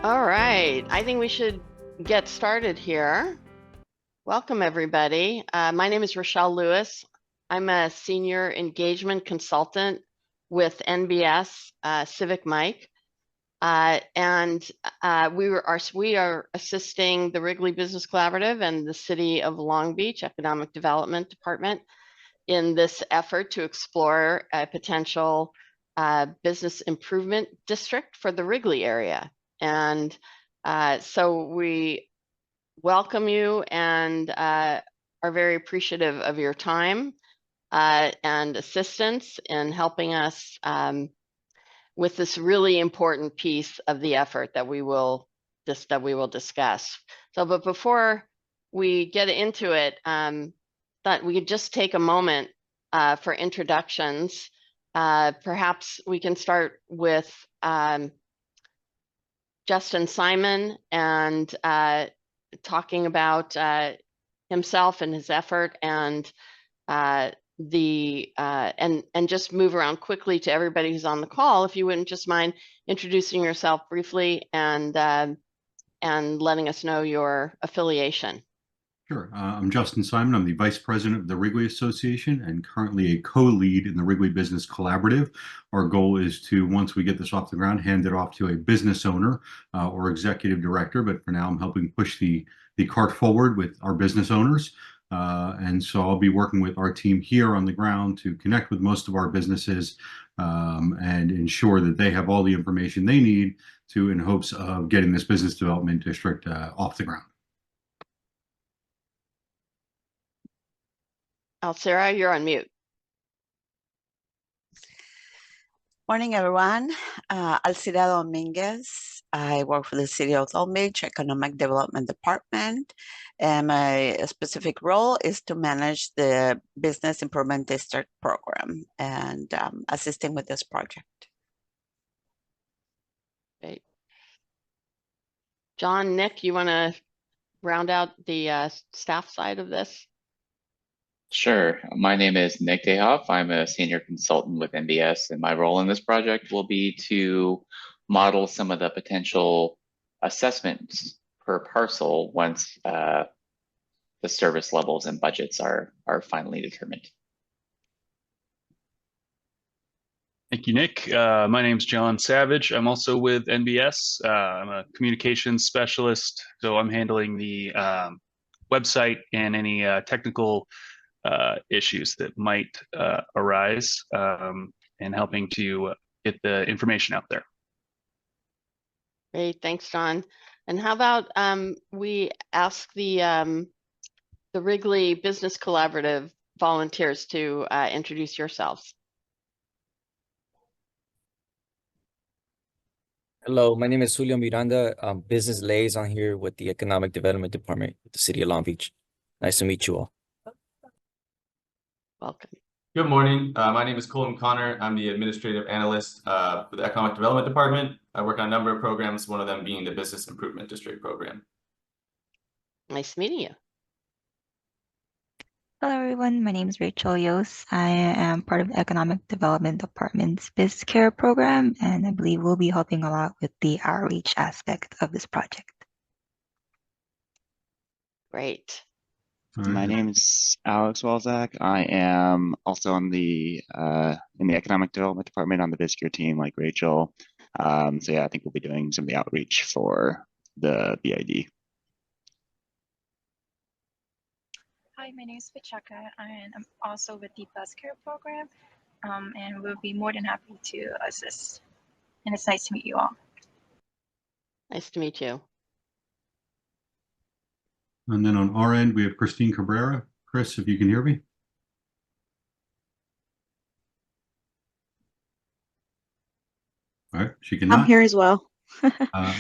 All right, I think we should get started here. Welcome, everybody. My name is Rochelle Lewis. I'm a senior engagement consultant with NBS Civic Mike. We are assisting the Wrigley Business Collaborative and the City of Long Beach Economic Development Department in this effort to explore a potential business improvement district for the Wrigley area. And so we welcome you and are very appreciative of your time and assistance in helping us with this really important piece of the effort that we will discuss. So, but before we get into it, thought we could just take a moment for introductions. Perhaps we can start with Justin Simon and talking about himself and his effort and just move around quickly to everybody who's on the call. If you wouldn't just mind introducing yourself briefly and letting us know your affiliation. Sure. I'm Justin Simon. I'm the Vice President of the Wrigley Association and currently a co-lead in the Wrigley Business Collaborative. Our goal is to, once we get this off the ground, hand it off to a business owner or executive director. But for now, I'm helping push the cart forward with our business owners. And so I'll be working with our team here on the ground to connect with most of our businesses and ensure that they have all the information they need in hopes of getting this business development district off the ground. Alcira, you're on mute. Morning, everyone. Alcira Dominguez. I work for the City of Long Beach Economic Development Department, and my specific role is to manage the Business Improvement District program and assisting with this project. Great. John, Nick, you want to round out the staff side of this? Sure. My name is Nick Dehoff. I'm a senior consultant with NBS, and my role in this project will be to model some of the potential assessments per parcel once the service levels and budgets are finally determined. Thank you, Nick. My name's John Savage. I'm also with NBS. I'm a communications specialist, so I'm handling the website and any technical issues that might arise and helping to get the information out there. Great, thanks, John. And how about we ask the Wrigley Business Collaborative volunteers to introduce yourselves. Hello, my name is Julio Miranda. I'm business liaison here with the Economic Development Department of the City of Long Beach. Nice to meet you all. Welcome. Good morning. My name is Colin Connor. I'm the administrative analyst for the Economic Development Department. I work on a number of programs, one of them being the Business Improvement District program. Nice meeting you. Hello, everyone. My name is Rachel Yos. I am part of the Economic Development Department's Biz Care program, and I believe we'll be helping a lot with the outreach aspect of this project. Great. My name is Alex Walzak. I am also on the in the Economic Development Department on the Biz Care team, like Rachel. So yeah, I think we'll be doing some of the outreach for the BID. Hi, my name is Vichaka, and I'm also with the Bus Care program, and we'll be more than happy to assist. And it's nice to meet you all. Nice to meet you. And then on our end, we have Christine Cabrera. Chris, if you can hear me. All right, she cannot. I'm here as well.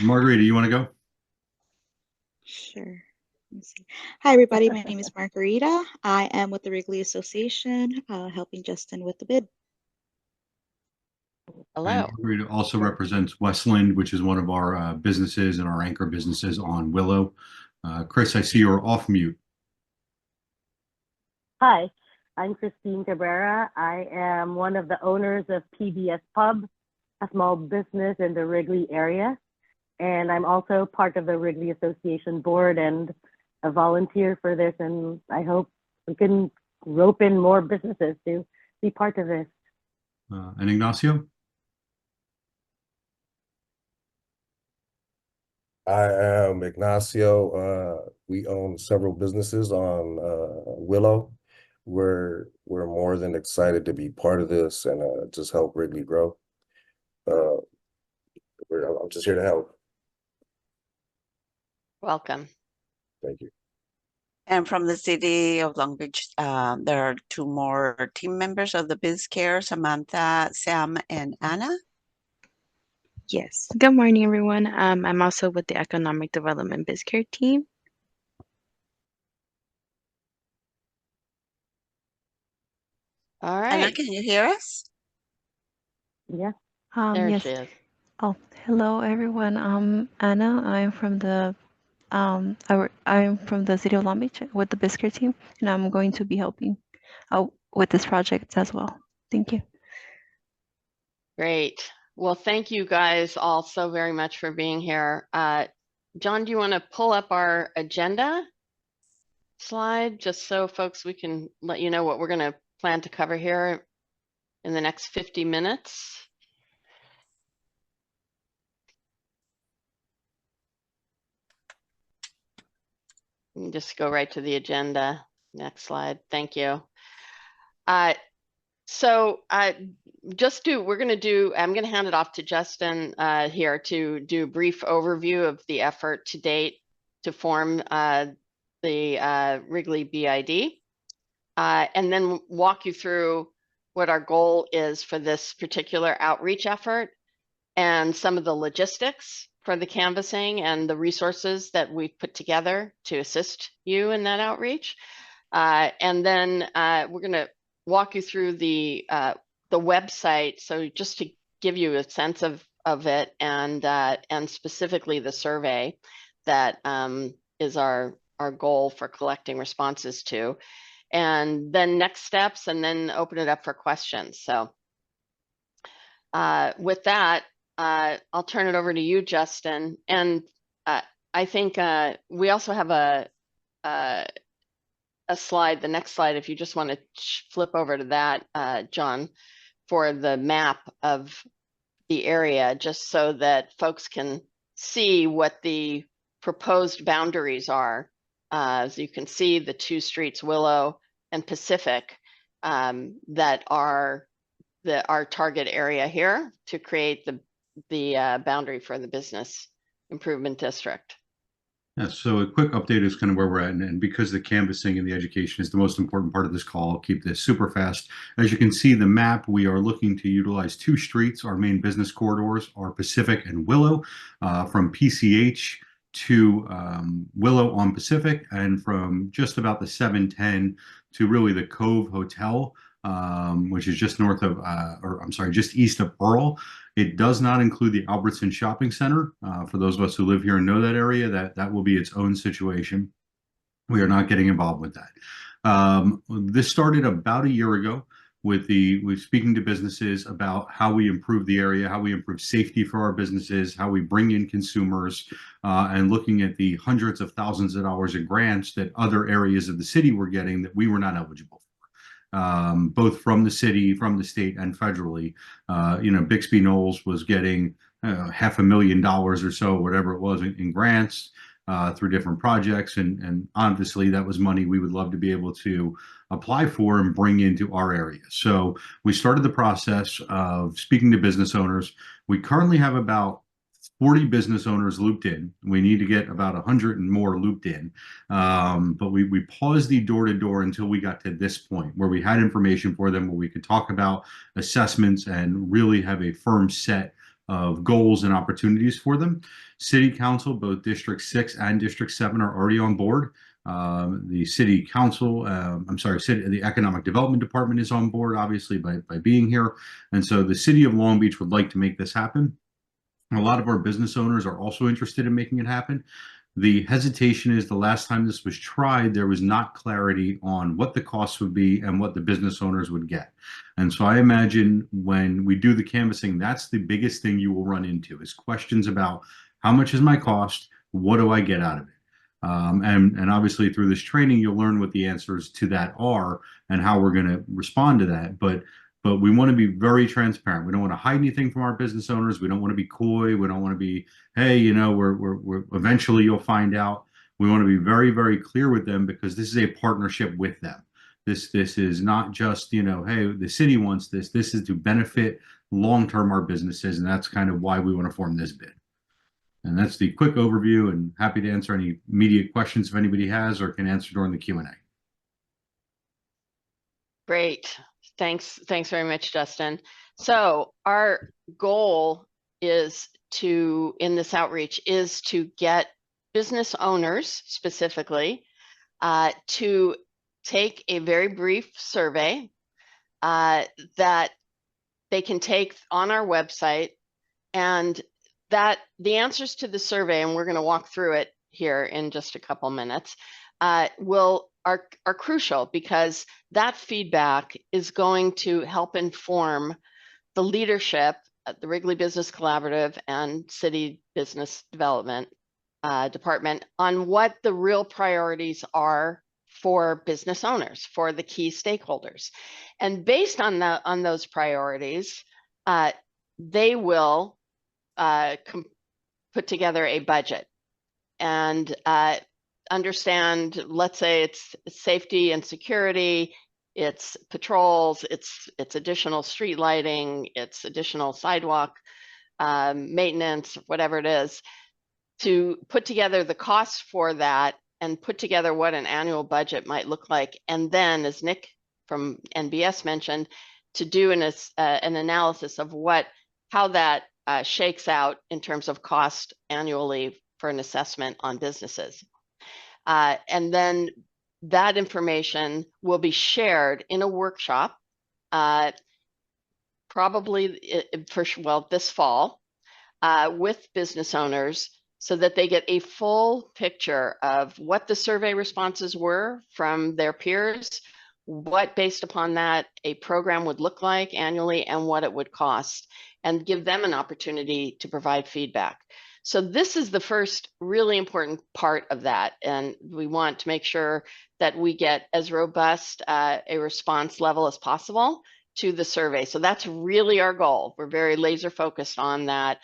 Margarita, you want to go? Sure. Let me see. Hi, everybody. My name is Margarita. I am with the Wrigley Association, helping Justin with the bid. Hello. And Margarita also represents Westland, which is one of our businesses and our anchor businesses on Willow. Chris, I see you're off mute. Hi, I'm Christine Cabrera. I am one of the owners of PBS Pub, a small business in the Wrigley area. and I'm also part of the Wrigley Association board and a volunteer for this. And I hope we can rope in more businesses to be part of this. And Ignacio? I am Ignacio. We own several businesses on Willow. We're more than excited to be part of this and just help Wrigley grow. I'm just here to help. Welcome. Thank you. And from the city of Long Beach, there are two more team members of the BizCare, Samantha, Sam, and Anna. Yes. Good morning, everyone. I'm also with the Economic Development BizCare team. All Anna, right. can you hear us? Yeah. There Yes. she is. Oh, hello, everyone. I'm Anna. I'm from the I'm from the city of Long Beach with the BizCare team, and I'm going to be helping with this project as well. Thank you. Great. Well, thank you guys all so very much for being here. John, do you want to pull up our agenda slide just so folks, we can let you know what we're going to plan to cover here in the next 50 minutes? You can just go right to the agenda. Next slide. Thank you. We're going to do, I'm going to hand it off to Justin here to do a brief overview of the effort to date to form the Wrigley BID, and then walk you through what our goal is for this particular outreach effort and some of the logistics for the canvassing and the resources that we've put together to assist you in that outreach. And then we're going to walk you through the website. So just to give you a sense of it, and specifically the survey that is our goal for collecting responses to, and then next steps, and then open it up for questions. So with that, I'll turn it over to you, Justin. And I think we also have a slide, the next slide, if you just want to flip over to that, John, for the map of the area, just so that folks can see what the proposed boundaries are. As you can see, the two streets, Willow and Pacific, that are our target area here to create the boundary for the business improvement district. Yeah, so a quick update is kind of where we're at, and because the canvassing and the education is the most important part of this call, I'll keep this super fast. As you can see, the map, we are looking to utilize two streets. Our main business corridors are Pacific and Willow, from PCH to Willow on Pacific, and from just about the 710 to really the Cove Hotel, which is just north of, just east of Earl. It does not include the Albertson Shopping Center. For those of us who live here and know that area, that will be its own situation. We are not getting involved with that. This started about a year ago with speaking to businesses about how we improve the area, how we improve safety for our businesses, how we bring in consumers, and looking at the hundreds of thousands of dollars in grants that other areas of the city were getting that we were not eligible for. Both from the city, from the state, and federally. Bixby Knowles was getting $500,000 or so, whatever it was, in grants through different projects, and obviously that was money we would love to be able to apply for and bring into our area. So we started the process of speaking to business owners. We currently have about 40 business owners looped in. We need to get about 100 and more looped in. But we paused the door-to-door until we got to this point where we had information for them, where we could talk about assessments and really have a firm set of goals and opportunities for them. City Council, both District 6 and District 7 are already on board. The City Council, the Economic Development Department is on board, obviously, by being here. And so the City of Long Beach would like to make this happen. A lot of our business owners are also interested in making it happen. The hesitation is the last time this was tried, there was not clarity on what the costs would be and what the business owners would get. And so I imagine when we do the canvassing, that's the biggest thing you will run into is questions about How much is my cost? What do I get out of it? And obviously through this training, you'll learn what the answers to that are and how we're going to respond to that. But we want to be very transparent. We don't want to hide anything from our business owners. We don't want to be coy. We don't want to be, hey, you know, we're eventually you'll find out. We want to be very, very clear with them because this is a partnership with them. This is not just, you know, hey, the city wants this. This is to benefit long-term our businesses, and that's kind of why we want to form this bid. And that's the quick overview, and happy to answer any immediate questions if anybody has or can answer during the Q&A. Great. Thanks very much, Justin. So our goal is to, in this outreach, is to get business owners specifically to take a very brief survey that they can take on our website, and that the answers to the survey, and we're going to walk through it here in just a couple minutes, are crucial because that feedback is going to help inform the leadership at the Wrigley Business Collaborative and City Business Development Department on what the real priorities are for business owners, for the key stakeholders. And based on those priorities, they will put together a budget and understand, let's say it's safety and security, it's patrols, it's additional street lighting, it's additional sidewalk maintenance, whatever it is, to put together the costs for that and put together what an annual budget might look like. And then, as Nick from NBS mentioned, to do an analysis of how that shakes out in terms of cost annually for an assessment on businesses. And then that information will be shared in a workshop, probably this fall, with business owners, so that they get a full picture of what the survey responses were from their peers, what based upon that a program would look like annually, and what it would cost, and give them an opportunity to provide feedback. So this is the first really important part of that, and we want to make sure that we get as robust a response level as possible to the survey. So that's really our goal. We're very laser focused on that.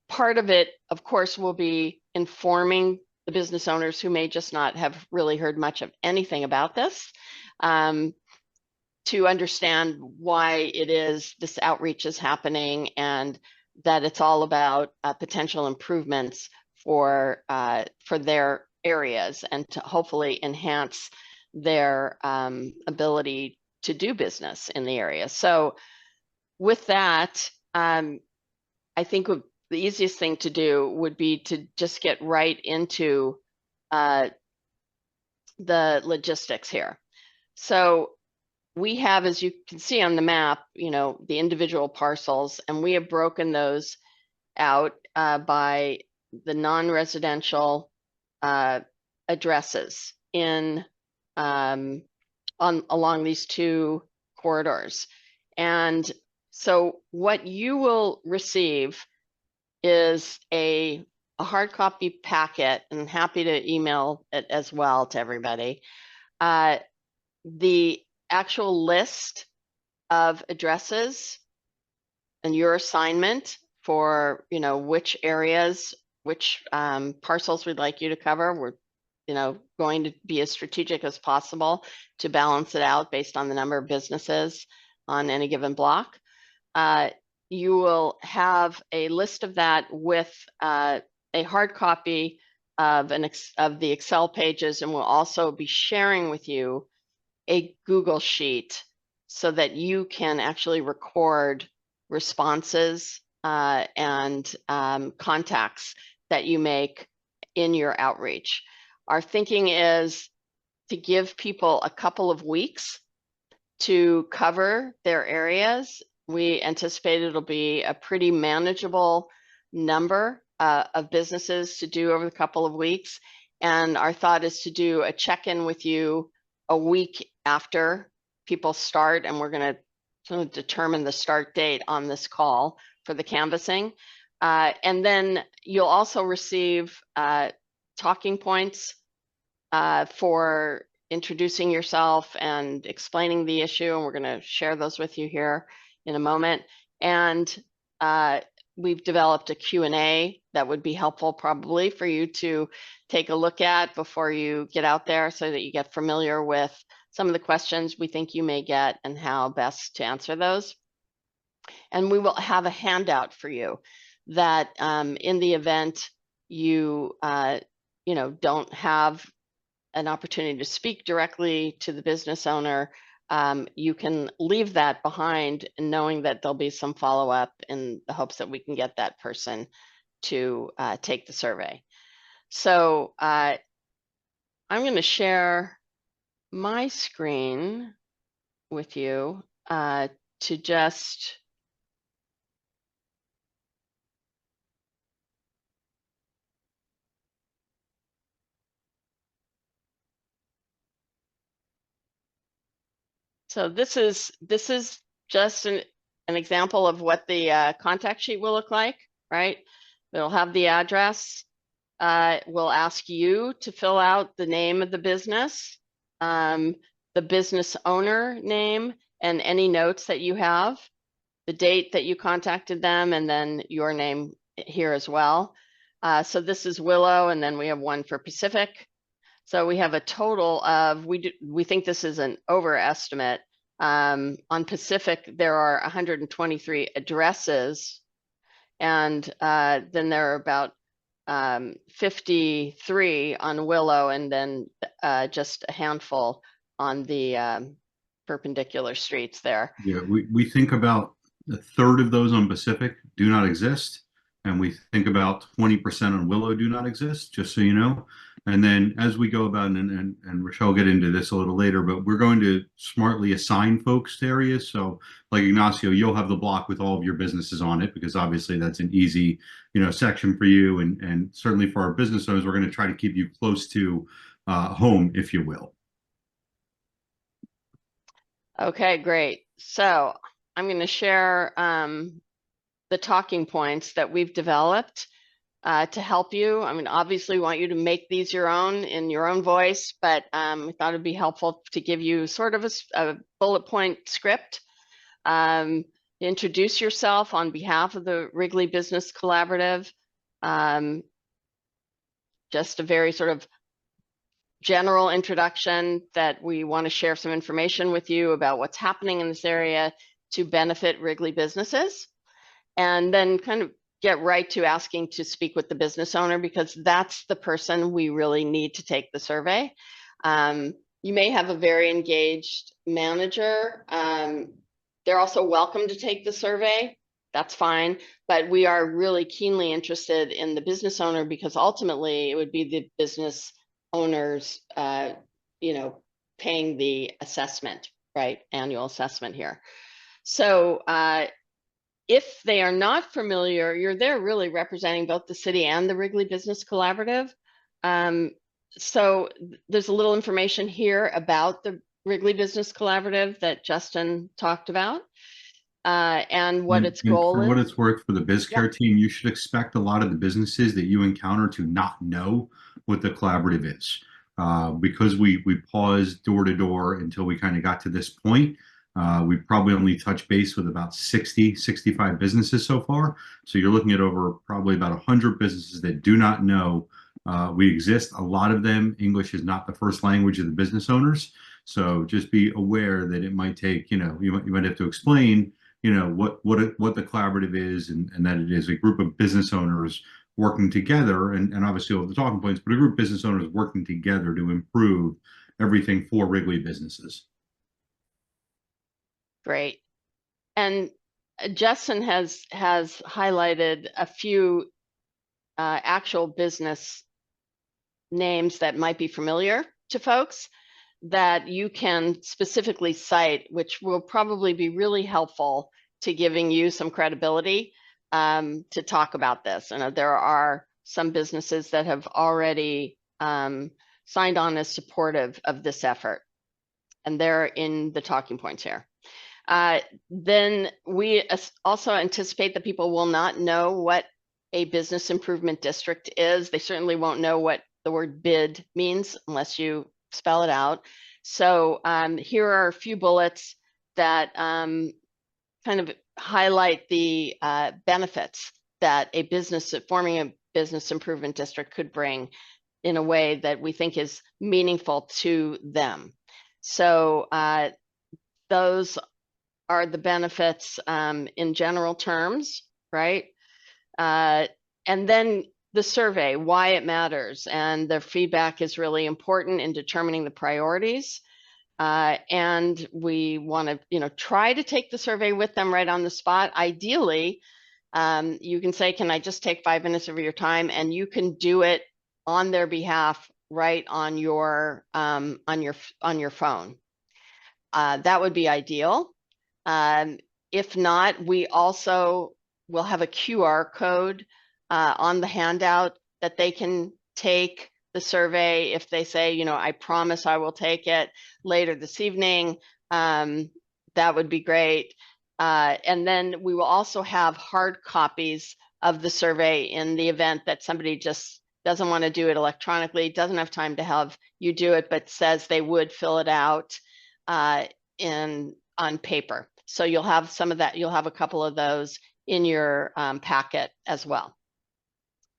Part of it, of course, will be informing the business owners who may just not have really heard much of anything about this, to understand why it is this outreach is happening and that it's all about potential improvements for their areas and to hopefully enhance their ability to do business in the area. So with that, I think the easiest thing to do would be to just get right into the logistics here. So we have, as you can see on the map, you know, the individual parcels, and we have broken those out by the non-residential addresses in along these two corridors. And so what you will receive is a hard copy packet, and I'm happy to email it as well to everybody. The actual list of addresses and your assignment for, you know, which areas, which parcels we'd like you to cover. We're, you know, going to be as strategic as possible to balance it out based on the number of businesses on any given block. You will have a list of that with a hard copy of the Excel pages, and we'll also be sharing with you a Google Sheet so that you can actually record responses and contacts that you make in your outreach. Our thinking is to give people a couple of weeks to cover their areas. We anticipate it'll be a pretty manageable number of businesses to do over the couple of weeks. And our thought is to do a check-in with you a week after people start, and we're going to determine the start date on this call for the canvassing. And then you'll also receive talking points for introducing yourself and explaining the issue. And we're going to share those with you here in a moment. And we've developed a Q&A that would be helpful probably for you to take a look at before you get out there, so that you get familiar with some of the questions we think you may get and how best to answer those. And we will have a handout for you that in the event you don't have an opportunity to speak directly to the business owner, you can leave that behind, knowing that there'll be some follow-up in the hopes that we can get that person to take the survey. So I'm going to share my screen with you to just so this is just an example of what the contact sheet will look like, right? It'll have the address. We'll ask you to fill out the name of the business, the business owner name, and any notes that you have, the date that you contacted them, and then your name here as well. So this is Willow, and then we have one for Pacific. So we have a total of, we think this is an overestimate. On Pacific, there are 123 addresses, and then there are about 53 on Willow, and then just a handful on the perpendicular streets there. Yeah, we think about a third of those on Pacific do not exist, and we think about 20% on Willow do not exist, just so you know. And then as we go about, and Rochelle will get into this a little later, but we're going to smartly assign folks to areas. So like Ignacio, you'll have the block with all of your businesses on it, because obviously that's an easy, section for you. And certainly for our business owners, we're going to try to keep you close to home, if you will. Okay, great. So I'm going to share the talking points that we've developed to help you. I mean, obviously we want you to make these your own in your own voice, but we thought it'd be helpful to give you sort of a bullet point script. Introduce yourself on behalf of the Wrigley Business Collaborative. Just a very sort of general introduction that we want to share some information with you about what's happening in this area to benefit Wrigley businesses, and then kind of get right to asking to speak with the business owner, because that's the person we really need to take the survey. You may have a very engaged manager. They're also welcome to take the survey. That's fine, but we are really keenly interested in the business owner, because ultimately it would be the business owners, paying the assessment, right? Annual assessment here. So if they are not familiar, you're there really representing both the city and the Wrigley Business Collaborative. So there's a little information here about the Wrigley Business Collaborative that Justin talked about, and what its goal is. For what it's worth, for the BizCare team, you should expect a lot of the businesses that you encounter to not know what the collaborative is. Because we paused door to door until we kind of got to this point. We probably only touched base with about 65 businesses so far. So you're looking at over probably about 100 businesses that do not know we exist. A lot of them, English is not the first language of the business owners. So just be aware that it might take, you might have to explain, what the collaborative is, and that it is a group of business owners working together, and obviously all the talking points, but a group of business owners working together to improve everything for Wrigley businesses. Great. And Justin has highlighted a few actual business names that might be familiar to folks that you can specifically cite, which will probably be really helpful to giving you some credibility to talk about this. And there are some businesses that have already signed on as supportive of this effort, and they're in the talking points here. Then we also anticipate that people will not know what a business improvement district is. They certainly won't know what the word bid means unless you spell it out. So here are a few bullets that kind of highlight the benefits that forming a business improvement district could bring in a way that we think is meaningful to them. So those are the benefits in general terms, right? And then the survey, why it matters, and their feedback is really important in determining the priorities. And we want to, try to take the survey with them right on the spot. Ideally, you can say, "Can I just take 5 minutes of your time?" And you can do it on their behalf right on your phone. That would be ideal. If not, we also will have a QR code on the handout that they can take the survey. If they say, "I promise I will take it later this evening," that would be great. And then we will also have hard copies of the survey in the event that somebody just doesn't want to do it electronically, doesn't have time to have you do it, but says they would fill it out on paper. So you'll have some of that. You'll have a couple of those in your packet as well.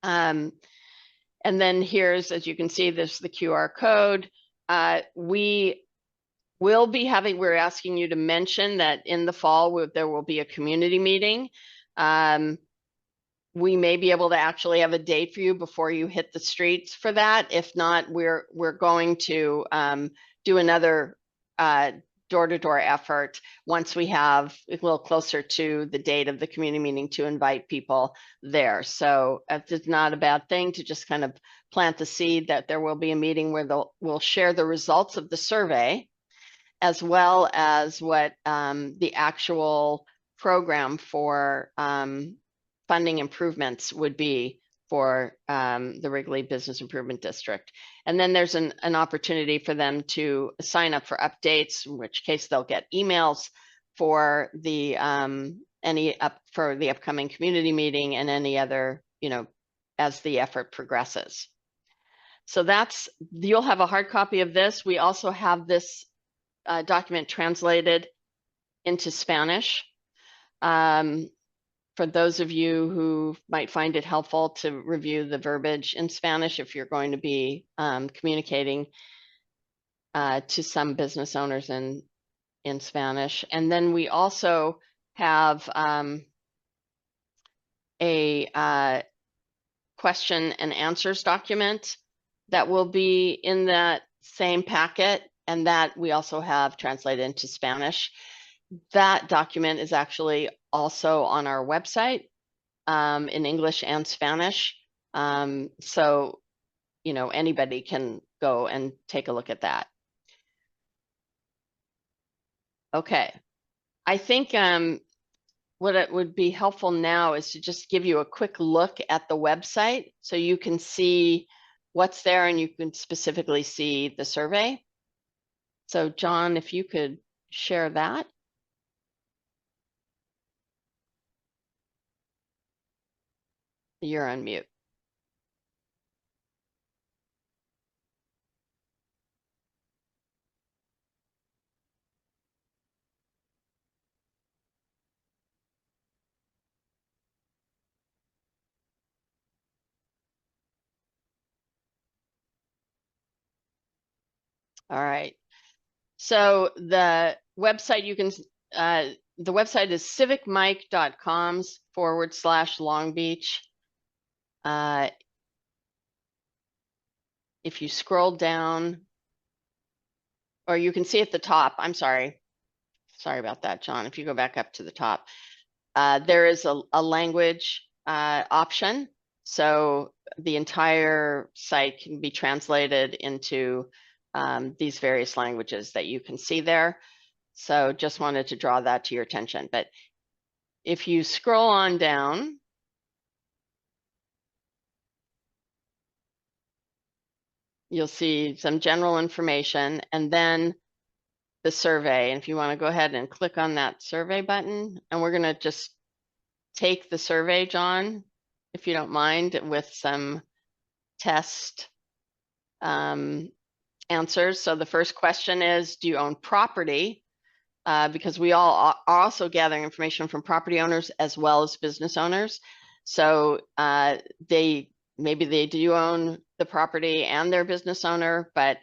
And then here's, as you can see, this is the QR code. We will be having, we're asking you to mention that in the fall, there will be a community meeting. We may be able to actually have a date for you before you hit the streets for that. If not, we're going to do another door-to-door effort once we have a little closer to the date of the community meeting to invite people there. So it's not a bad thing to just kind of plant the seed that there will be a meeting where we'll share the results of the survey, as well as what the actual program for funding improvements would be for the Wrigley Business Improvement District. And then there's an opportunity for them to sign up for updates, in which case they'll get emails for the for the upcoming community meeting and any other, as the effort progresses. So you'll have a hard copy of this. We also have this document translated into Spanish. For those of you who might find it helpful to review the verbiage in Spanish if you're going to be communicating to some business owners in Spanish. And then we also have a question and answers document that will be in that same packet, and that we also have translated into Spanish. That document is actually also on our website in English and Spanish. So, anybody can go and take a look at that. Okay. I think what it would be helpful now is to just give you a quick look at the website so you can see what's there and you can specifically see the survey. So John, if you could share that. You're on mute. All right. So the website the website is civicmike.com/Long Beach. If you scroll down, or you can see at the top, I'm sorry. Sorry about that, John. If you go back up to the top, there is a language option. So the entire site can be translated into these various languages that you can see there. So just wanted to draw that to your attention. But if you scroll on down, you'll see some general information and then the survey. And if you want to go ahead and click on that survey button, and we're going to just take the survey, John, if you don't mind, with some test answers. So the first question is, do you own property? Because we all are also gathering information from property owners as well as business owners. So maybe they do own the property and their business owner, but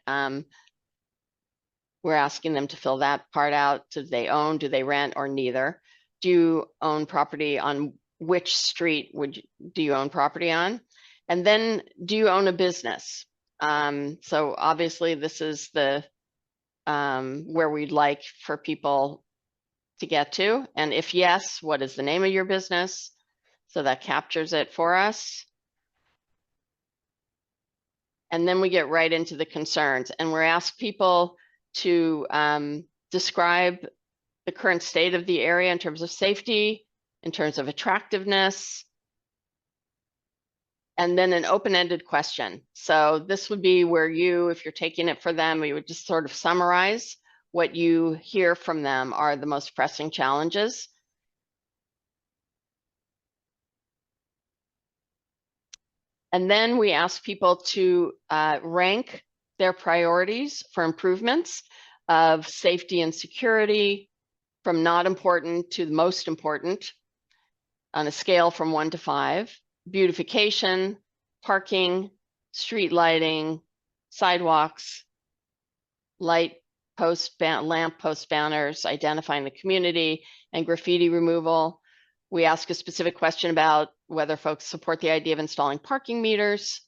we're asking them to fill that part out. Do they own, do they rent, or neither? Do you own property on which street do you own property on? And then, do you own a business? So obviously this is the where we'd like for people to get to. And if yes, what is the name of your business? So that captures it for us. And then we get right into the concerns, and we're asked people to describe the current state of the area in terms of safety, in terms of attractiveness, and then an open-ended question. So this would be where you, if you're taking it for them, we would just sort of summarize what you hear from them are the most pressing challenges. And then we ask people to rank their priorities for improvements of safety and security, from not important to the most important, on a scale from 1 to 5. Beautification, parking, street lighting, sidewalks, lamp post banners, identifying the community, and graffiti removal. We ask a specific question about whether folks support the idea of installing parking meters.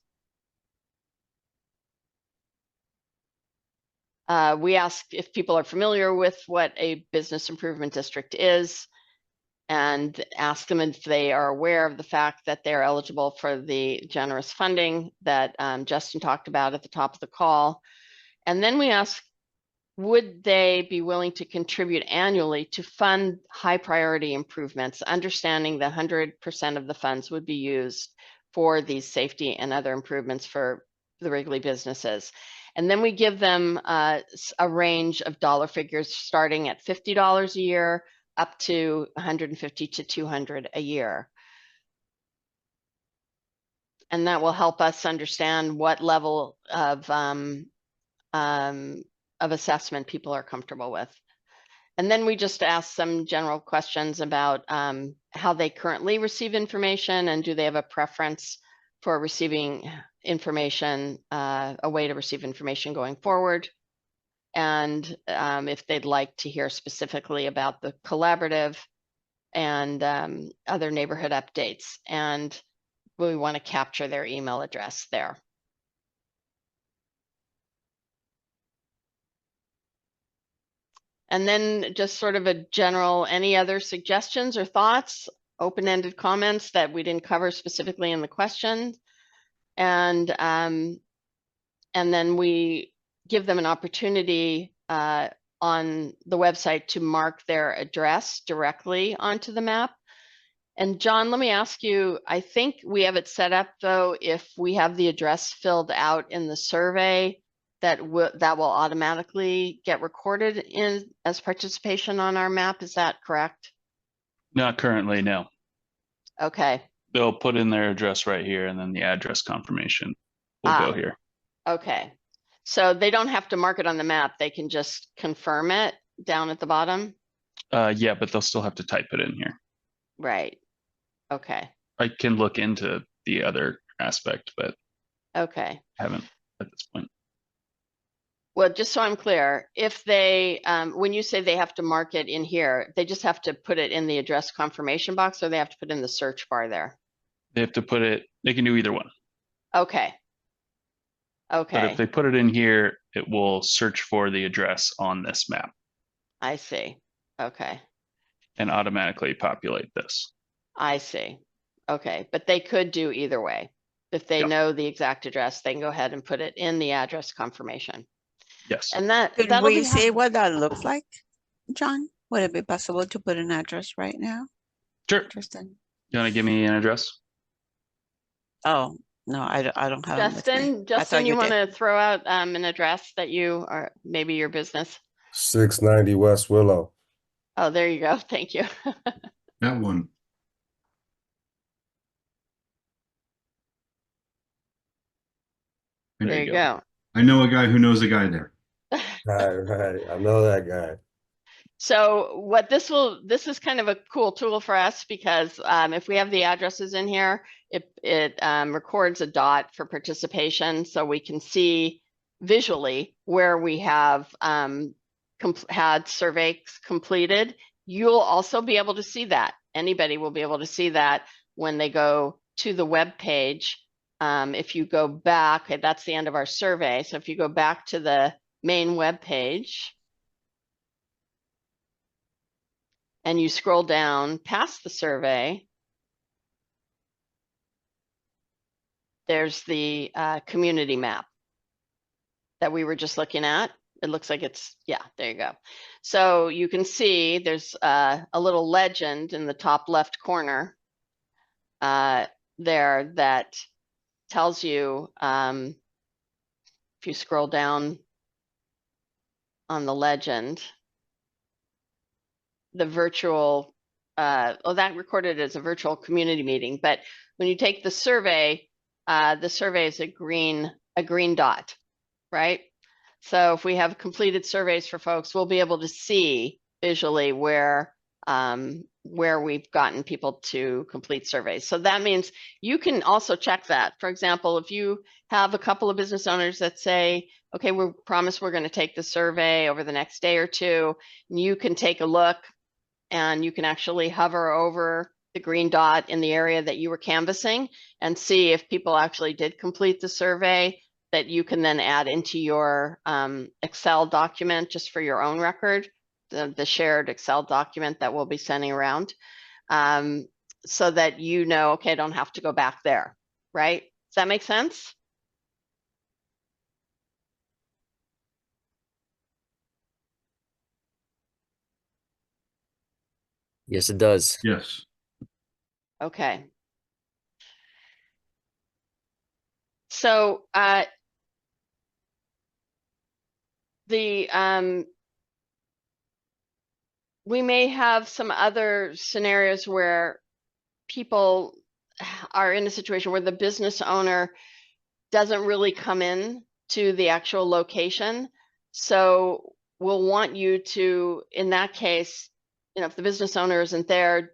We ask if people are familiar with what a business improvement district is, and ask them if they are aware of the fact that they're eligible for the generous funding that Justin talked about at the top of the call. And then we ask, would they be willing to contribute annually to fund high priority improvements, understanding that 100% of the funds would be used for these safety and other improvements for the Wrigley businesses. And then we give them a range of dollar figures starting at $50 a year up to $150 to $200 a year. And that will help us understand what level of assessment people are comfortable with. And then we just ask some general questions about how they currently receive information, and do they have a preference for receiving information, a way to receive information going forward, and if they'd like to hear specifically about the collaborative and other neighborhood updates. And we want to capture their email address there. And then just sort of a general, any other suggestions or thoughts, open-ended comments that we didn't cover specifically in the question. And then we give them an opportunity on the website to mark their address directly onto the map. And John, let me ask you, I think we have it set up though, if we have the address filled out in the survey, that will automatically get recorded in as participation on our map. Is that correct? Not currently, no. Okay. They'll put in their address right here, and then the address confirmation will go here. Okay. So they don't have to mark it on the map. They can just confirm it down at the bottom? Yeah, but they'll still have to type it in here. Right. Okay. I can look into the other aspect, but okay, haven't at this point. Well, just so I'm clear, if they, when you say they have to mark it in here, they just have to put it in the address confirmation box, or they have to put in the search bar there? They have to put it, they can do either one. Okay. Okay. But if they put it in here, it will search for the address on this map. I see. Okay. And automatically populate this. I see. Okay. But they could do either way. If they know the exact address, they can go ahead and put it in the address confirmation. Yes. And that Could we see what that looks like, John? Would it be possible to put an address right now? Sure. Tristan? You want to give me an address? Oh, no, I don't have Justin, you want to throw out an address that you are, maybe your business? 690 West Willow. Oh, there you go. Thank you. That one. There you go. I know a guy who knows a guy there. Right. I know that guy. So what this is kind of a cool tool for us because if we have the addresses in here, it records a dot for participation so we can see visually where we have had surveys completed. You'll also be able to see that. Anybody will be able to see that when they go to the web page. If you go back, that's the end of our survey. So if you go back to the main web page, and you scroll down past the survey, there's the community map that we were just looking at. It looks like it's, yeah, there you go. So you can see there's a little legend in the top left corner there that tells you, if you scroll down on the legend, the virtual, that recorded as a virtual community meeting. But when you take the survey is a green dot, right? So if we have completed surveys for folks, we'll be able to see visually where we've gotten people to complete surveys. So that means you can also check that. For example, if you have a couple of business owners that say, okay, we promise we're going to take the survey over the next day or two, you can take a look and you can actually hover over the green dot in the area that you were canvassing and see if people actually did complete the survey, that you can then add into your Excel document just for your own record, the shared Excel document that we'll be sending around, so that you know, okay, I don't have to go back there, right? Does that make sense? Yes, it does. Yes. Okay. So we may have some other scenarios where people are in a situation where the business owner doesn't really come in to the actual location. So we'll want you to, in that case, you know, if the business owner isn't there,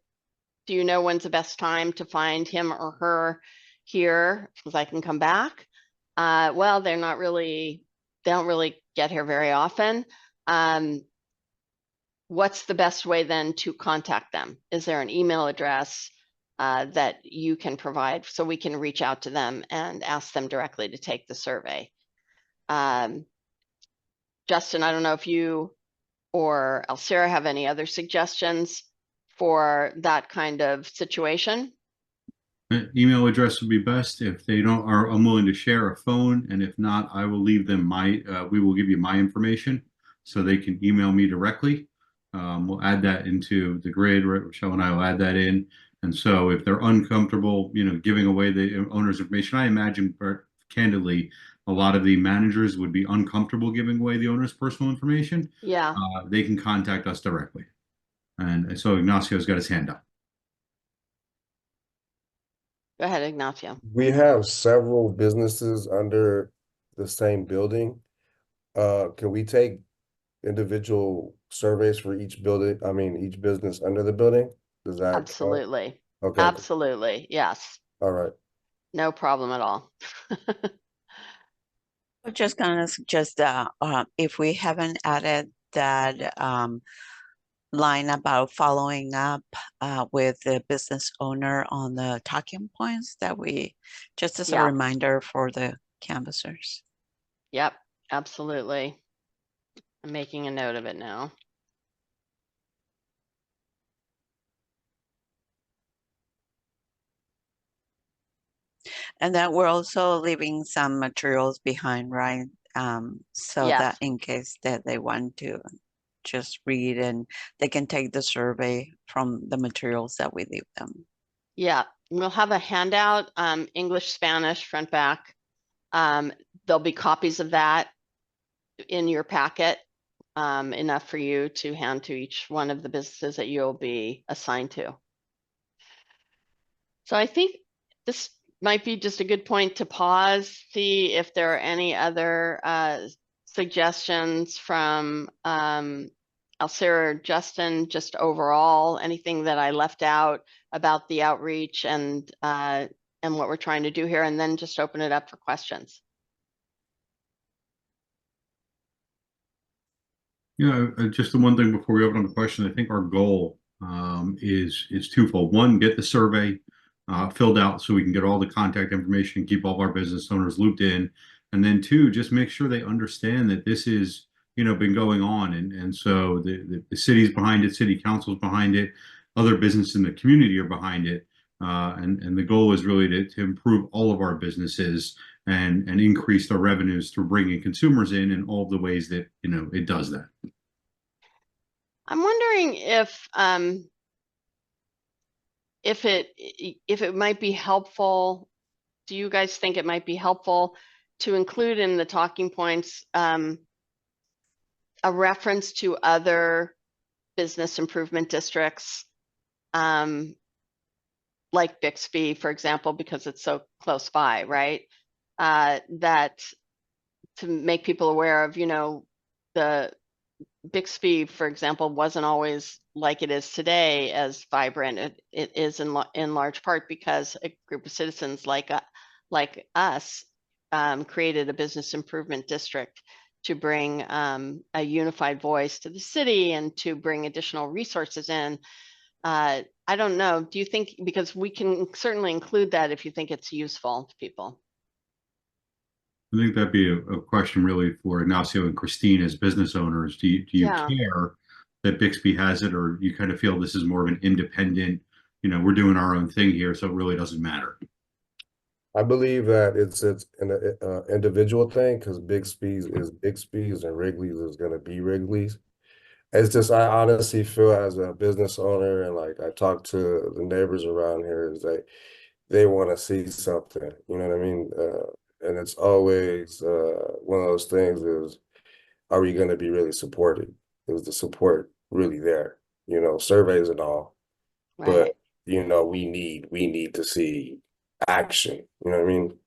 do you know when's the best time to find him or her here? Because I can come back. Well, they don't really get here very often. What's the best way then to contact them? Is there an email address that you can provide so we can reach out to them and ask them directly to take the survey? Justin, I don't know if you or Alcira have any other suggestions for that kind of situation. Email address would be best. If they don't are unwilling to share a phone, and if not, I will leave them we will give you my information so they can email me directly. We'll add that into the grid, right? Rochelle and I will add that in. And so if they're uncomfortable, you know, giving away the owner's information, I imagine, candidly, a lot of the managers would be uncomfortable giving away the owner's personal information. Yeah. They can contact us directly. And so Ignacio's got his hand up. Go ahead, Ignacio. We have several businesses under the same building. Can we take individual surveys for each building? I mean, each business under the building? Does that count? Absolutely. Okay. Absolutely. Yes. All right. No problem at all. I'm just gonna suggest that if we haven't added that line about following up with the business owner on the talking points, that we, just as a reminder for the canvassers. Yep, absolutely. I'm making a note of it now. And then we're also leaving some materials behind, right? So Yes. that in case that they want to just read, and they can take the survey from the materials that we leave them. Yeah, we'll have a handout, English, Spanish, front, back. There'll be copies of that in your packet, enough for you to hand to each one of the businesses that you'll be assigned to. So I think this might be just a good point to pause, see if there are any other suggestions from Alcira or Justin, just overall, anything that I left out about the outreach and what we're trying to do here, and then just open it up for questions. Yeah, just the one thing before we open up the question, I think our goal is twofold. One, get the survey filled out so we can get all the contact information and keep all of our business owners looped in. And then two, just make sure they understand that this is, been going on. And so the city's behind it, city council's behind it, other businesses in the community are behind it. And the goal is really to improve all of our businesses and increase their revenues through bringing consumers in all of the ways that, it does that. I'm wondering if it might be helpful, do you guys think it might be helpful to include in the talking points a reference to other business improvement districts, like Bixby, for example, because it's so close by, right? That to make people aware of, the Bixby, for example, wasn't always like it is today as vibrant. It is in large part because a group of citizens like us created a business improvement district to bring a unified voice to the city and to bring additional resources in. I don't know. Do you think, because we can certainly include that if you think it's useful to people? I think that'd be a question really for Ignacio and Christine as business owners. Do you Yeah. care that Bixby has it, or you kind of feel this is more of an independent, we're doing our own thing here, so it really doesn't matter? I believe that it's an individual thing, because Bixby's is Bixby's and Wrigley's is going to be Wrigley's. It's just, I honestly feel as a business owner, and like I talk to the neighbors around here, is like they want to see something, you know what I mean? And it's always one of those things is, are we going to be really supported? Is the support really there? Surveys and all, Right. but we need to see action. You know what I mean?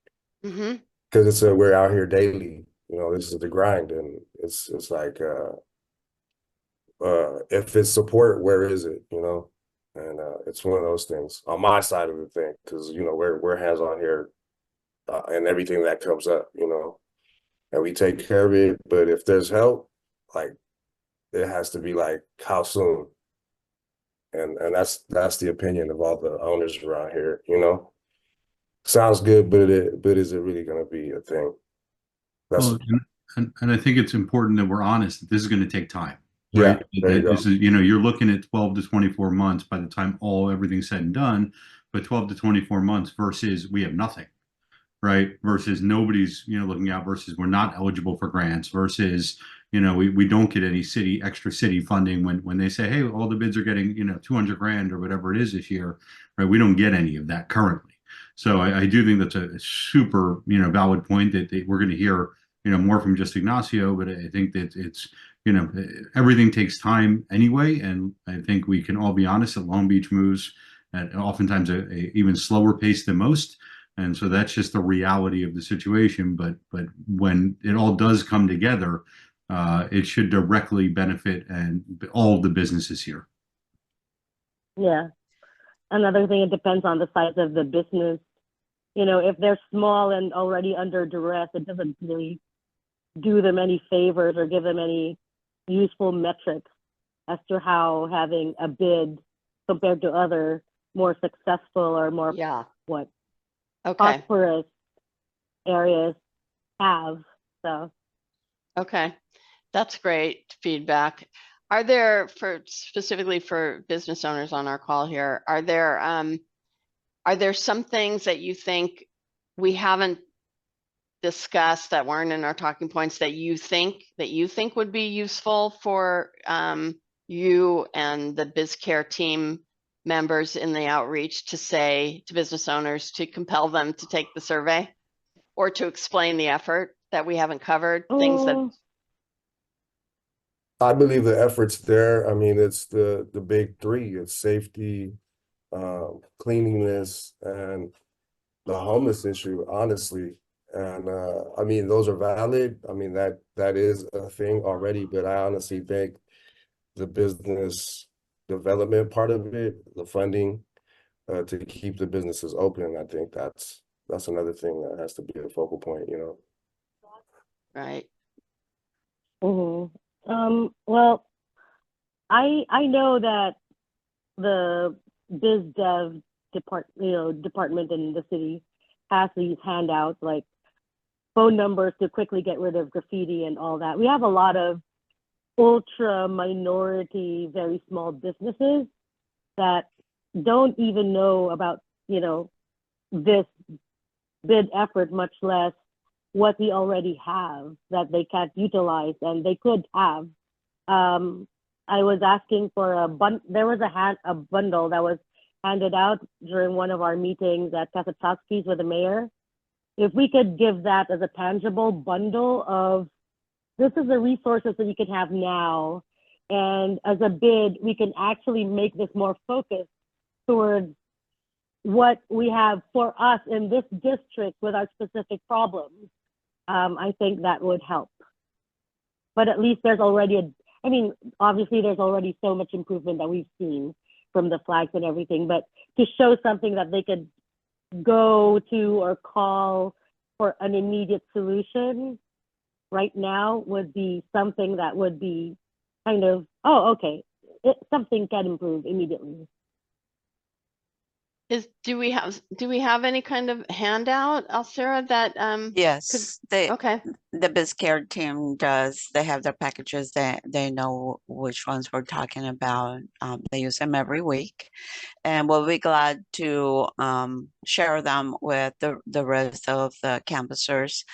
Mm-hmm. Because we're out here daily. This is the grind, and it's like if it's support, where is it? And it's one of those things on my side of the thing, because we're hands on here. And everything that comes up, and we take care of it. But if there's help, like, it has to be like, how soon? And that's the opinion of all the owners around here. Sounds good, but is it really going to be a thing? Well, and I think it's important that we're honest that this is going to take time, Yeah, right? there you go. This is, you're looking at 12 to 24 months by the time everything's said and done, but 12 to 24 months versus we have nothing. Right, versus nobody's looking out, versus we're not eligible for grants, versus we don't get any extra city funding when they say, hey, all the bids are getting 200 grand or whatever it is this year, right? We don't get any of that currently. So I do think that's a super valid point that we're going to hear more from just Ignacio, but I think that it's everything takes time anyway, and I think we can all be honest that Long Beach moves at oftentimes a even slower pace than most. And so that's just the reality of the situation. But when it all does come together, it should directly benefit and all of the businesses here. Yeah. Another thing, it depends on the size of the business. If they're small and already under duress, it doesn't really do them any favors or give them any useful metrics as to how having a bid compared to other more successful or more prosperous areas have. So okay, that's great feedback. Are there, specifically for business owners on our call here, are there some things that you think we haven't discussed that weren't in our talking points that you think would be useful for you and the BizCare team members in the outreach to say to business owners to compel them to take the survey, or to explain the effort that we haven't covered? Things that I believe the effort's there. I mean, it's the big three. It's safety, cleanliness, and the homeless issue, honestly. And I mean, those are valid. I mean, that is a thing already, but I honestly think the business development part of it, the funding to keep the businesses open, I think that's another thing that has to be a focal point, you know. Right. Well, I know that the biz dev department in the city has these handouts like phone numbers to quickly get rid of graffiti and all that. We have a lot of ultra minority, very small businesses that don't even know about, this bid effort, much less what we already have that they can't utilize and they could have. I was asking for there was a bundle that was handed out during one of our meetings at Kasachowski's with the mayor. If we could give that as a tangible bundle of, this is the resources that you can have now, and as a bid, we can actually make this more focused towards what we have for us in this district with our specific problems. I think that would help. But at least there's already obviously there's already so much improvement that we've seen from the flags and everything, but to show something that they could go to or call for an immediate solution right now would be something that would be kind of, oh, okay, something can improve immediately. Do we have any kind of handout, Alcira, that Yes, okay. The BizCare team does. They have their packages. They know which ones we're talking about. They use them every week, and we'll be glad to share them with the rest of the campusers.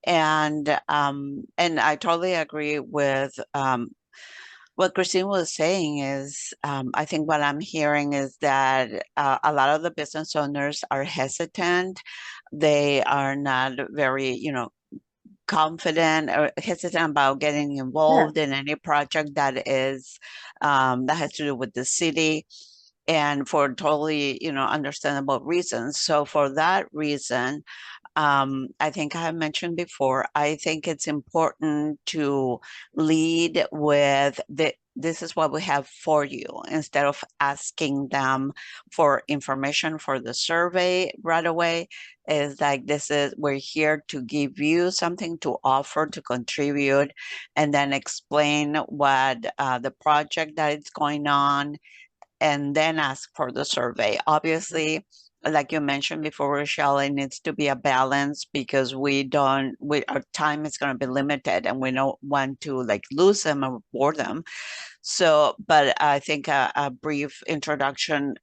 And I totally agree with what Christine was saying is, I think what I'm hearing is that a lot of the business owners are hesitant. They are not very, confident or hesitant about getting involved in any project that is that has to do with the city, and for totally, understandable reasons. So for that reason, I think I have mentioned before, I think it's important to lead with this is what we have for you, instead of asking them for information for the survey right away. Is like, we're here to give you something to offer, to contribute, and then explain what the project that is going on, and then ask for the survey. Obviously, like you mentioned before, Rochelle, it needs to be a balance, because our time is going to be limited and we don't want to lose them or bore them. So, but I think a brief introduction,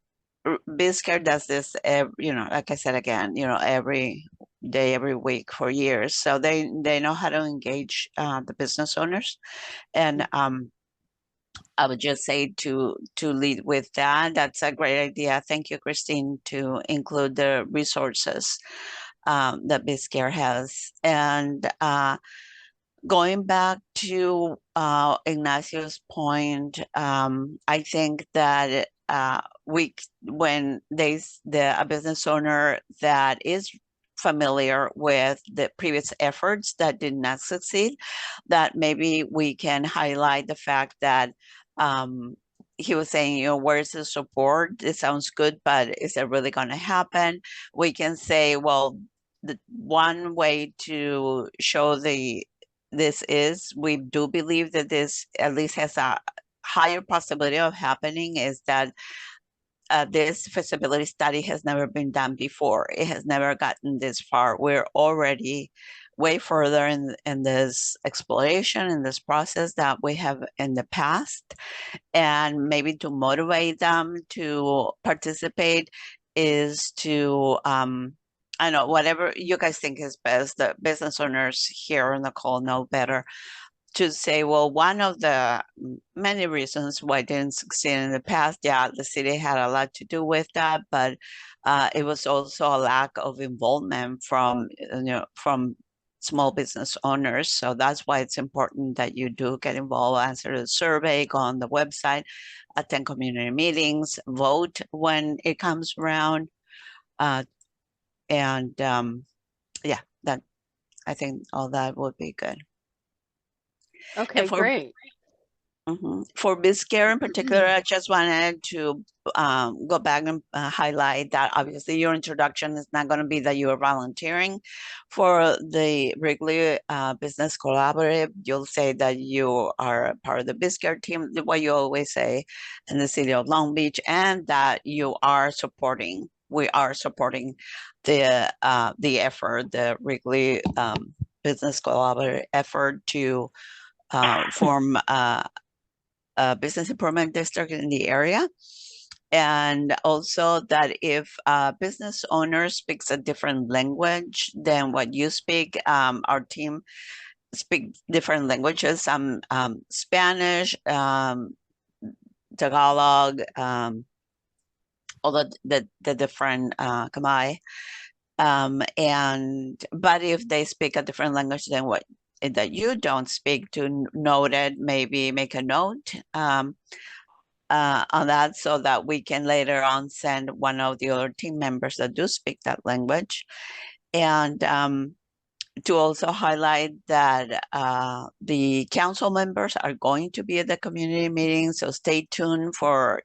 BizCare does this, like I said again, every day, every week for years. So they know how to engage the business owners. And I would just say to lead with that. That's a great idea. Thank you, Christine, to include the resources that BizCare has. And going back to Ignacio's point, I think that when a business owner that is familiar with the previous efforts that did not succeed, that maybe we can highlight the fact that he was saying, where's the support? It sounds good, but is it really going to happen? We can say, well, the one way to show this is, we do believe that this at least has a higher possibility of happening, is that this feasibility study has never been done before. It has never gotten this far. We're already way further in this exploration, in this process, that we have in the past. And maybe to motivate them to participate is to, I know, whatever you guys think is best. The business owners here on the call know better, to say, well, one of the many reasons why it didn't succeed in the past, the city had a lot to do with that, but it was also a lack of involvement from small business owners. So that's why it's important that you do get involved, answer the survey, go on the website, attend community meetings, vote when it comes around. And yeah, that I think all that would be good. Okay, for great. For BizCare in particular, I just wanted to go back and highlight that obviously your introduction is not going to be that you are volunteering for the Wrigley Business Collaborative. You'll say that you are part of the BizCare team, what you always say in the city of Long Beach, and that you are supporting. We are supporting the effort, the Wrigley Business Collaborative effort to form a business improvement district in the area. And also that if a business owner speaks a different language than what you speak, our team speak different languages, some Spanish, Tagalog, all the different Khmer. But if they speak a different language than what that you don't speak, to note it, maybe make a note on that, so that we can later on send one of the other team members that do speak that language. And to also highlight that the council members are going to be at the community meeting, so stay tuned for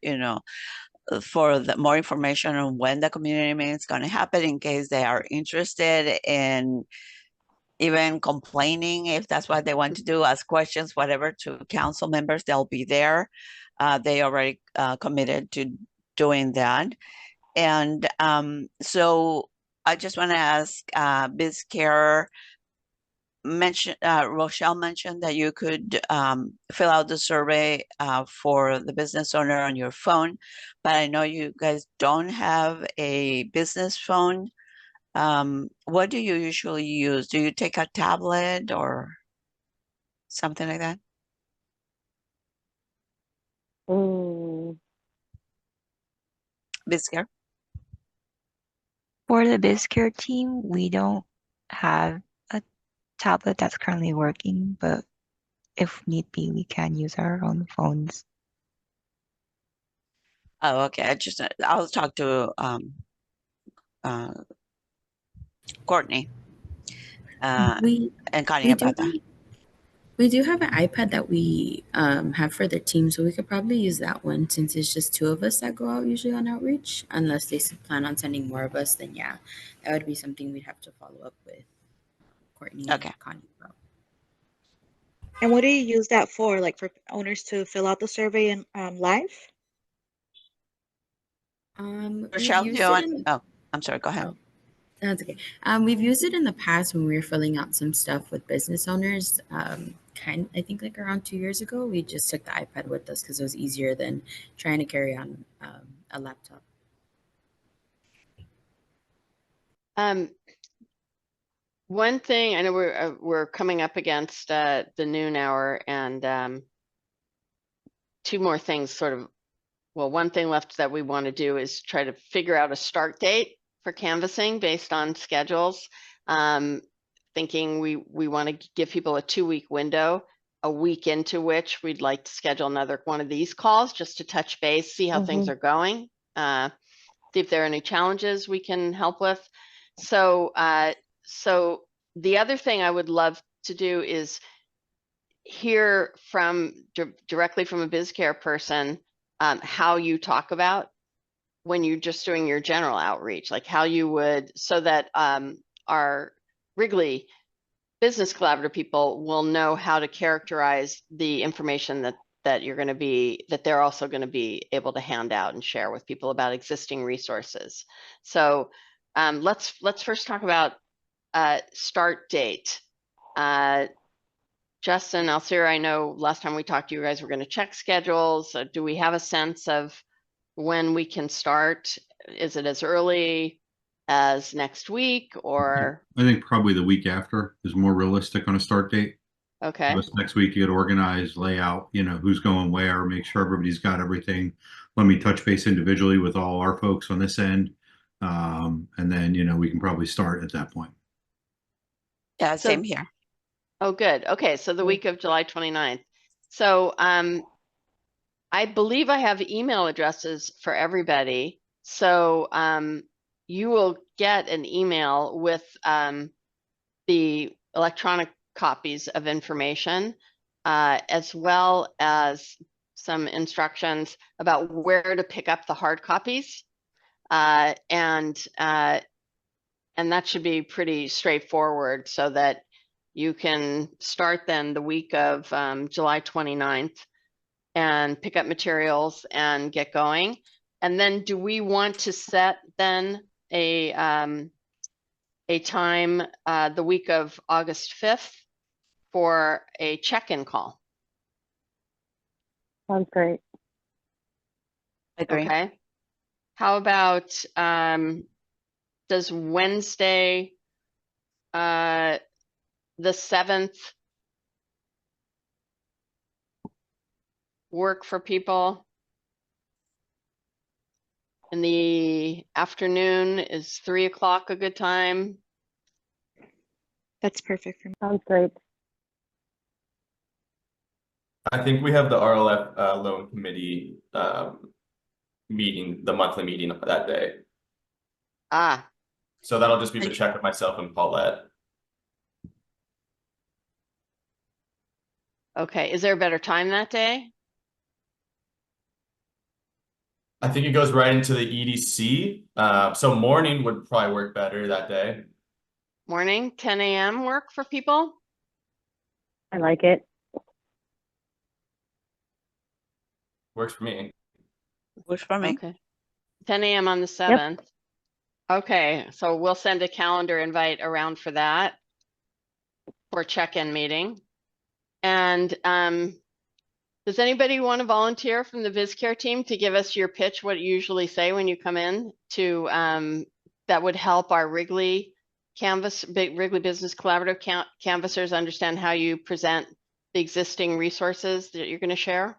for the more information on when the community meeting is going to happen, in case they are interested in even complaining, if that's what they want to do, ask questions, whatever, to council members. They'll be there. They already committed to doing that. And so I just want to ask BizCare, Rochelle mentioned that you could fill out the survey for the business owner on your phone, but I know you guys don't have a business phone. What do you usually use? Do you take a tablet or something like that? BizCare? For the BizCare team, we don't have a tablet that's currently working, but if need be, we can use our own phones. Oh, okay. I'll talk to Courtney and Connie about that. We do have an iPad that we have for the team, so we could probably use that one, since it's just two of us that go out usually on outreach. Unless they plan on sending more of us, then yeah, that would be something we'd have to follow up with Courtney and Connie about. And what do you use that for? Like for owners to fill out the survey and live? Rochelle, oh, I'm sorry, go ahead. That's okay. We've used it in the past when we were filling out some stuff with business owners. I think like around 2 years ago, we just took the iPad with us because it was easier than trying to carry on a laptop. One thing, I know we're coming up against the noon hour, and two more things one thing left that we want to do is try to figure out a start date for canvassing based on schedules. Thinking we want to give people a 2-week window, a week into which we'd like to schedule another one of these calls just to touch base, see how things are going, see if there are any challenges we can help with. So the other thing I would love to do is hear directly from a BizCare person how you talk about when you're just doing your general outreach, like how you would, so that our Wrigley Business Collaborative people will know how to characterize the information that you're going to be, that they're also going to be able to hand out and share with people about existing resources. So let's first talk about start date. Justin, Alcira, I know last time we talked to you guys, we're going to check schedules. Do we have a sense of when we can start? Is it as early as next week, or? I think probably the week after is more realistic on a start date. Okay. This next week, you get organized, lay out, who's going where, make sure everybody's got everything. Let me touch base individually with all our folks on this end. And then, we can probably start at that point. Yeah, same here. Oh, good. Okay, so the week of July 29th. So I believe I have email addresses for everybody. So you will get an email with the electronic copies of information, as well as some instructions about where to pick up the hard copies. And that should be pretty straightforward, so that you can start then the week of July 29th and pick up materials and get going. And then do we want to set then a time the week of August 5th for a check-in call? Sounds great. Agree. Okay. How about does Wednesday the 7th work for people? In the afternoon, is 3 o'clock a good time? That's perfect for me. Sounds great. I think we have the RLF loan committee meeting, the monthly meeting that day. Ah, So that'll just be to check with myself and Paulette. okay. Is there a better time that day? I think it goes right into the EDC. So morning would probably work better that day. Morning, 10 a.m. work for people? I like it. Works for me. Works for me. Okay. 10 a.m. on the 7th. Okay, so we'll send a calendar invite around for that, for check-in meeting. And does anybody want to volunteer from the VizCare team to give us your pitch, what you usually say when you come in to, that would help our Wrigley Business Collaborative canvassers understand how you present the existing resources that you're going to share?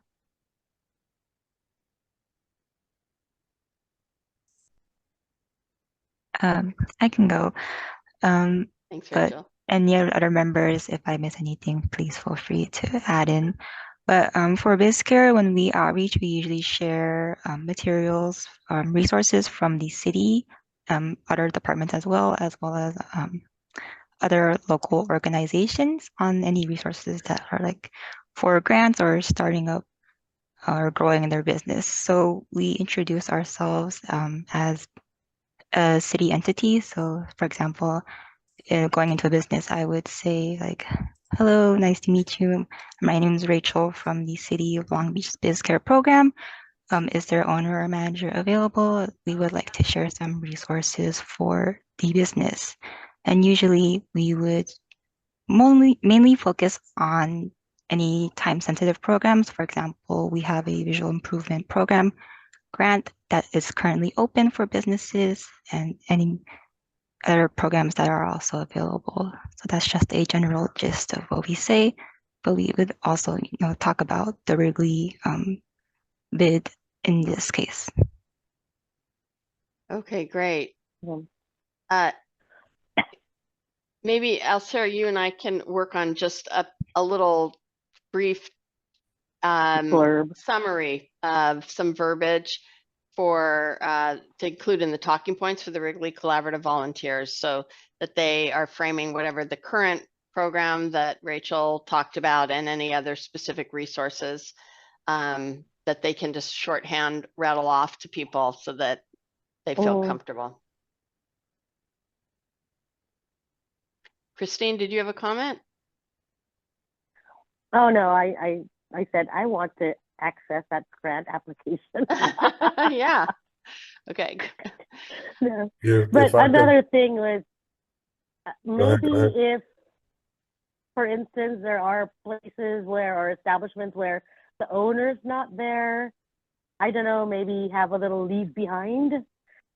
I can go. Thanks, But Rachel. any other members, if I miss anything, please feel free to add in. But for BizCare, when we outreach, we usually share materials, resources from the city, other departments as well as other local organizations on any resources that are like for grants or starting up or growing in their business. So we introduce ourselves as a city entity. So for example, going into a business, I would say like, hello, nice to meet you. My name is Rachel from the City of Long Beach BizCare program. Is there owner or manager available? We would like to share some resources for the business. And usually we would mainly focus on any time-sensitive programs. For example, we have a visual improvement program grant that is currently open for businesses and any other programs that are also available. So that's just a general gist of what we say, but we would also, talk about the Wrigley bid in this case. Okay, great. Maybe Sarah, you and I can work on just a little brief summary of some verbiage for to include in the talking points for the Wrigley Collaborative volunteers, so that they are framing whatever the current program that Rachel talked about and any other specific resources that they can just shorthand rattle off to people so that they feel comfortable. Christine, did you have a comment? Oh no, I said I want to access that grant application. Yeah. Okay. No. Yeah, But if I could- another thing was maybe go ahead. if, for instance, there are places where or establishments where the owner's not there, I don't know, maybe have a little leave behind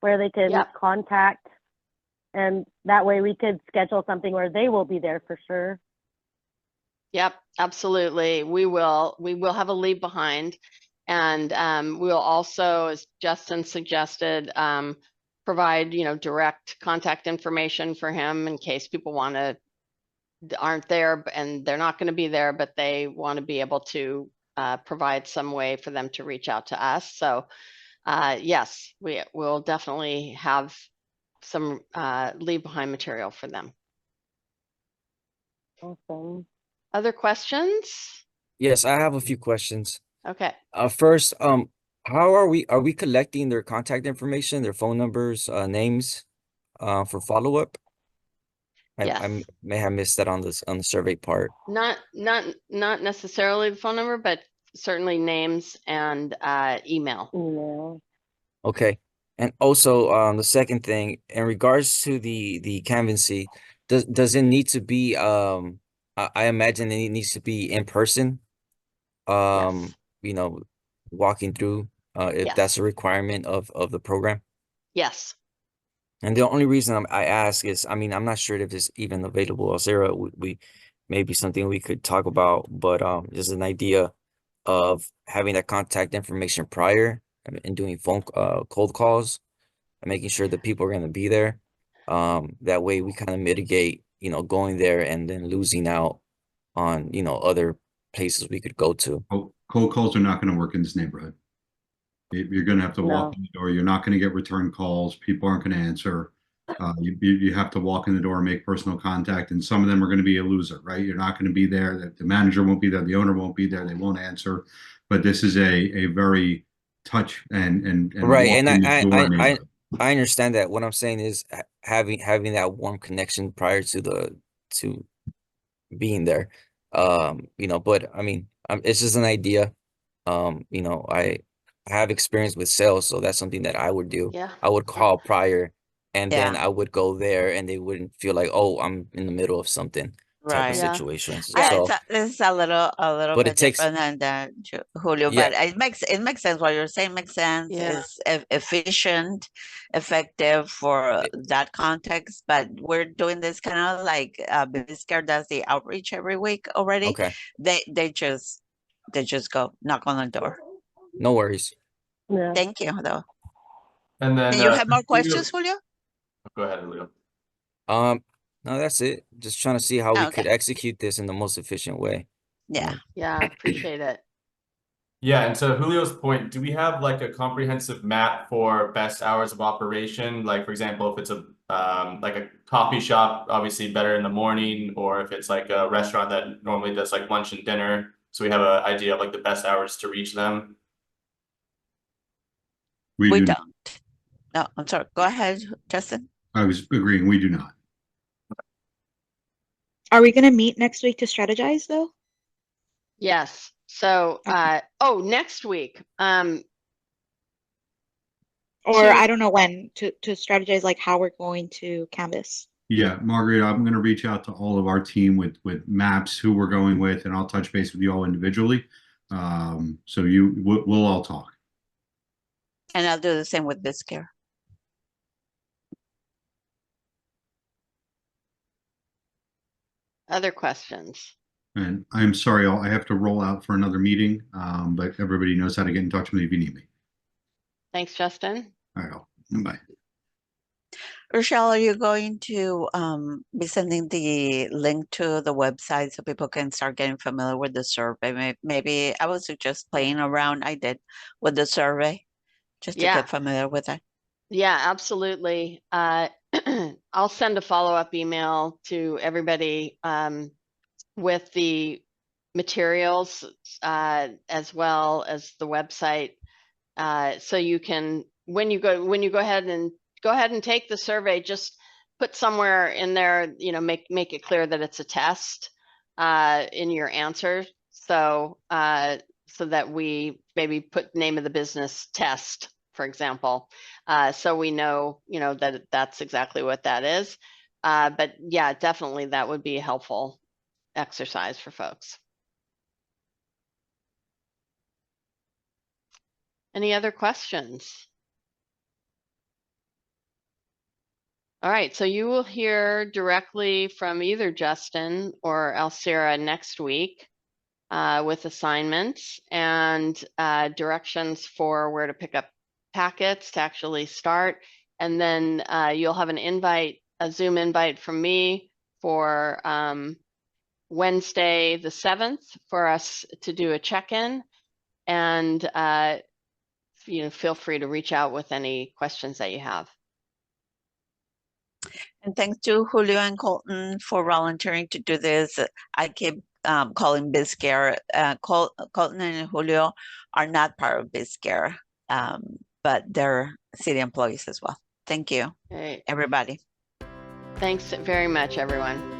where they can contact, and that way we could schedule something where they will be there for sure. Yep, absolutely. We will have a leave behind, and we'll also, as Justin suggested, provide direct contact information for him in case people aren't there and they're not going to be there, but they want to be able to provide some way for them to reach out to us. So yes, we will definitely have leave behind material for them. Awesome. Other questions? Yes, I have a few questions. Okay. First, how are we collecting their contact information, their phone numbers, names, for follow-up? Yes. I may have missed that on the survey part. Not necessarily the phone number, but certainly names and email. Email. Okay. And also, the second thing, in regards to the canvassing, does it need to be I imagine it needs to be in person, Yes. you know, walking through, if Yes. that's a requirement of the program. Yes. And the only reason I ask is, I mean, I'm not sure if it's even available. Sarah, we maybe something we could talk about, but just an idea of having that contact information prior and doing cold calls and making sure that people are going to be there. That way we kind of mitigate, going there and then losing out on, other places we could go to. Cold calls are not going to work in this neighborhood. You're going to have to walk in the door. You're not going to get return calls. People aren't going to answer. You have to walk in the door and make personal contact, and some of them are going to be a loser, right? You're not going to be there. The manager won't be there. The owner won't be there. They won't answer. But this is a very touch and Right, and walk in the door neighborhood. I understand that. What I'm saying is having that warm connection prior to being there. But I mean, it's just an idea. I have experience with sales, so that's something that I would do. Yeah. I would call prior, and then Yeah. I would go there, and they wouldn't feel like, oh, I'm in the middle of something type of Right. Yeah. situations. Yeah, So, it's a little but bit it takes, different than Julio, yeah, but it makes sense. What you're saying makes sense. Yeah. It's efficient, effective for that context. But we're doing this kind of like Bizcare does the outreach every week already. okay, They just go knock on the door. no worries. Yeah. Thank you, though. And then Do you have more Julio- questions, Julio? Go ahead, Julio. No, that's it. Just trying to see how we Okay. could execute this in the most efficient way. Yeah. Yeah. Appreciate it. Yeah, and to Julio's point, do we have like a comprehensive map for best hours of operation? Like, for example, if it's a like a coffee shop, obviously better in the morning, or if it's like a restaurant that normally does like lunch and dinner, so we have an idea of like the best hours to reach them. We do not. don't. No, I'm sorry. Go ahead, Justin. I was agreeing. We do not. Are we gonna meet next week to strategize though? Yes. So, next week. Or To- I don't know when to strategize like how we're going to canvas. Yeah, Margaret, I'm going to reach out to all of our team with maps, who we're going with, and I'll touch base with you all individually. So we'll all talk. And I'll do the same with Bizcare. Other questions? And I'm sorry, I have to roll out for another meeting, but everybody knows how to get in touch with me if you need me. Thanks, Justin. All right, bye. Rochelle, are you going to be sending the link to the website so people can start getting familiar with the survey? Maybe I would suggest playing around. I did with the survey just to Yeah. get familiar with it. Yeah, absolutely. I'll send a follow-up email to everybody with the materials as well as the website. So you can, when you go ahead and take the survey, just put somewhere in there, make it clear that it's a test in your answer. So that we maybe put name of the business test, for example, so we know, that that's exactly what that is. But yeah, definitely that would be a helpful exercise for folks. Any other questions? All right, so you will hear directly from either Justin or Alcira next week with assignments and directions for where to pick up packets to actually start. And then you'll have a Zoom invite from me for Wednesday the 7th for us to do a check-in. And feel free to reach out with any questions that you have. And thanks to Julio and Colton for volunteering to do this. I keep calling BizCare. Colton and Julio are not part of BizCare, but they're city employees as well. Thank you, Okay. everybody. Thanks very much, everyone.